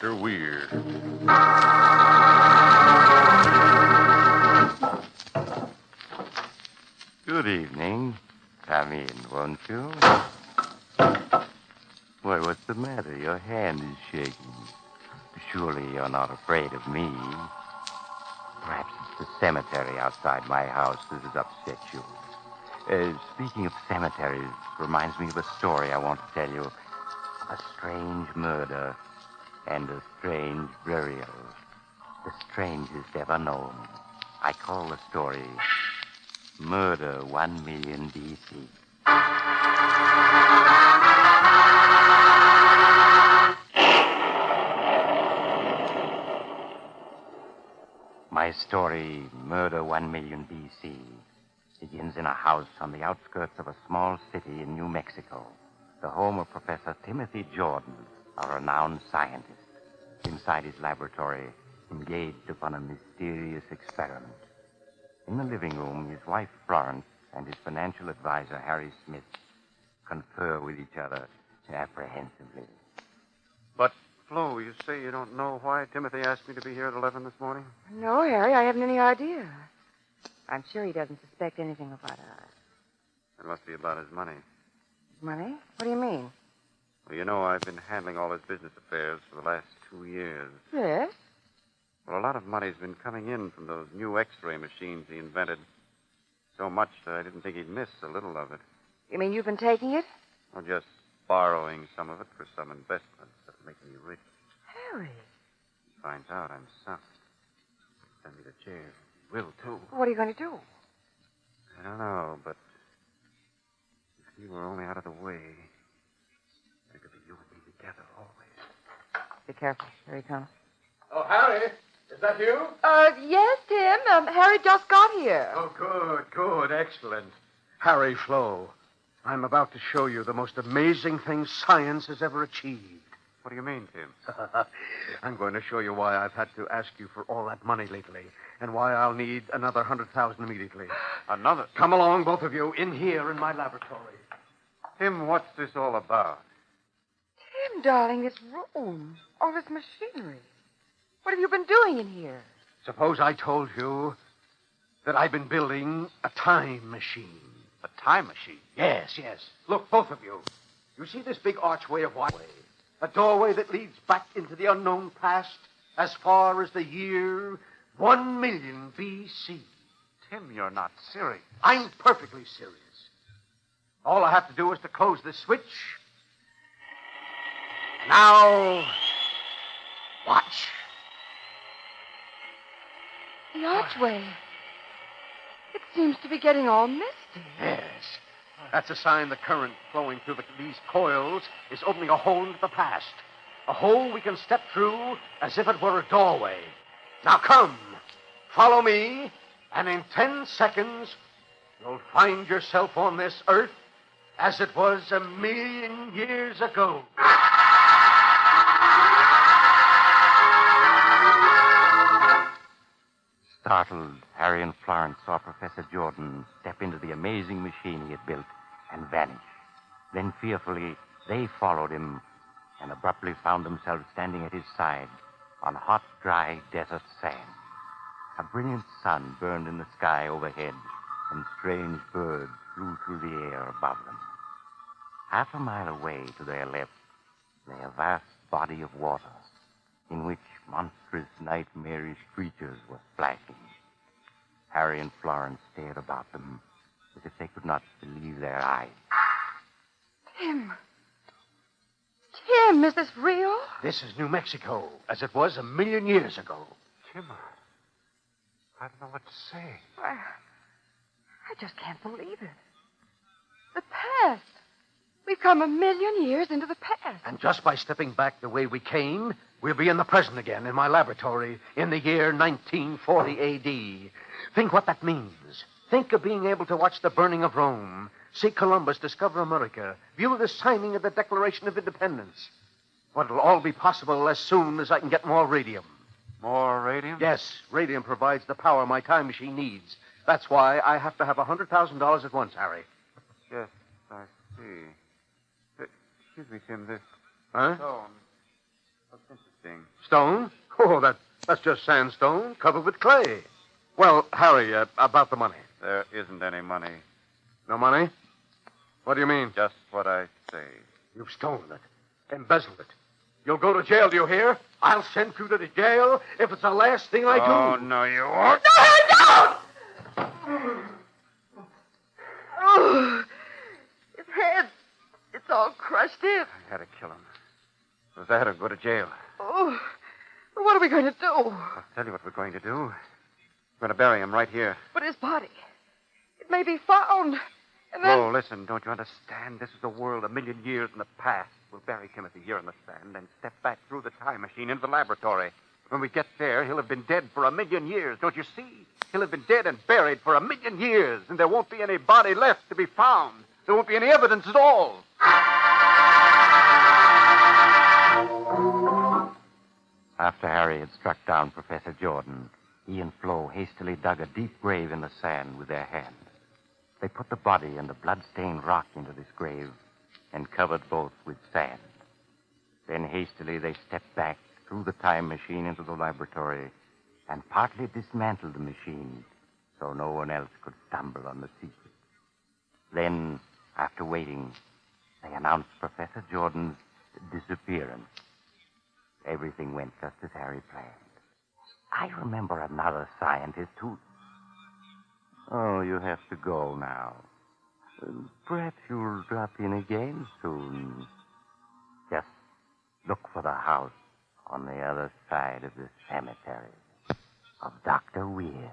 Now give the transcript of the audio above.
Dr. Weir. Good evening. Come in, won't you? Why, what's the matter? Your hand is shaking. Surely you're not afraid of me. Perhaps it's the cemetery outside my house that has upset you. Speaking of cemeteries, reminds me of a story I want to tell you. A strange murder and a strange burial. The strangest ever known. I call the story Murder 1 Million B.C. My story, Murder 1 Million B.C., begins in a house on the outskirts of a small city in New Mexico, the home of Professor Timothy Jordan, a renowned scientist. Inside his laboratory, engaged upon a mysterious experiment. In the living room, his wife, Florence, and his financial advisor, Harry Smith, confer with each other apprehensively. But, Flo, you say you don't know why Timothy asked me to be here at 11 this morning? No, Harry, I haven't any idea. I'm sure he doesn't suspect anything about us. It must be about his money. Money? What do you mean? Well, you know, I've been handling all his business affairs for the last 2 years. Yes? Well, a lot of money's been coming in from those new X-ray machines he invented. So much that I didn't think he'd miss a little of it. You mean you've been taking it? Or just borrowing some of it for some investments that'll make me rich. Harry. He finds out I'm soft. Send me to jail. He will, too. What are you going to do? I don't know, but if he were only out of the way, there could be you and me together always. Be careful. Here he comes. Oh, Harry, is that you? Yes, Tim. Harry just got here. Oh, good, excellent. Harry Flo, I'm about to show you the most amazing thing science has ever achieved. What do you mean, Tim? I'm going to show you why I've had to ask you for all that money lately, and why I'll need another 100,000 immediately. Another? Come along, both of you, in here in my laboratory. Tim, what's this all about? Tim, darling, this room. All this machinery. What have you been doing in here? Suppose I told you that I've been building a time machine. A time machine? Yes. Look, both of you. You see this big archway of white? A doorway that leads back into the unknown past as far as the year 1 million B.C. Tim, you're not serious. I'm perfectly serious. All I have to do is to close this switch. Now, watch. The archway. It seems to be getting all misty. Yes. That's a sign the current flowing through these coils is opening a hole into the past. A hole we can step through as if it were a doorway. Now come, follow me, and in 10 seconds, you'll find yourself on this earth as it was 1 million years ago. Startled, Harry and Florence saw Professor Jordan step into the amazing machine he had built and vanish. Then, fearfully, they followed him and abruptly found themselves standing at his side on hot, dry desert sand. A brilliant sun burned in the sky overhead, and strange birds flew through the air above them. Half a mile away to their left lay a vast body of water in which monstrous, nightmarish creatures were splashing. Harry and Florence stared about them as if they could not believe their eyes. Tim. Tim, is this real? This is New Mexico, as it was 1 million years ago. Tim, I don't know what to say. I just can't believe it. The past. We've come 1 million years into the past. And just by stepping back the way we came, we'll be in the present again, in my laboratory, in the year 1940 A.D. Think what that means. Think of being able to watch the burning of Rome, see Columbus discover America, view the signing of the Declaration of Independence. But it'll all be possible as soon as I can get more radium. More radium? Yes, radium provides the power my time machine needs. That's why I have to have $100,000 at once, Harry. Yes, I see. Excuse me, Tim, this Huh? stone. That's interesting. Stone? Oh, that's just sandstone covered with clay. Well, Harry, about the money. There isn't any money. No money? What do you mean? Just what I say. You've stolen it, embezzled it. You'll go to jail, do you hear? I'll send you to the jail if it's the last thing I do. Oh, no, you won't. No, don't! Oh, his head. It's all crushed in. I had to kill him. It was that or go to jail. Oh, what are we going to do? I'll tell you what we're going to do. We're going to bury him right here. But his body, it may be found. And then... Oh, listen, don't you understand? This is a world 1,000,000 years in the past. We'll bury Timothy here in the sand, then step back through the time machine into the laboratory. When we get there, he'll have been dead for 1,000,000 years. Don't you see? He'll have been dead and buried for 1,000,000 years, and there won't be any body left to be found. There won't be any evidence at all. After Harry had struck down Professor Jordan, he and Flo hastily dug a deep grave in the sand with their hands. They put the body and the blood-stained rock into this grave and covered both with sand. Then hastily they stepped back through the time machine into the laboratory and partly dismantled the machine so no one else could stumble on the secret. Then, after waiting, they announced Professor Jordan's disappearance. Everything went just as Harry planned. I remember another scientist who... Oh, you have to go now. Perhaps you'll drop in again soon. Just look for the house on the other side of the cemetery of Dr. Weir.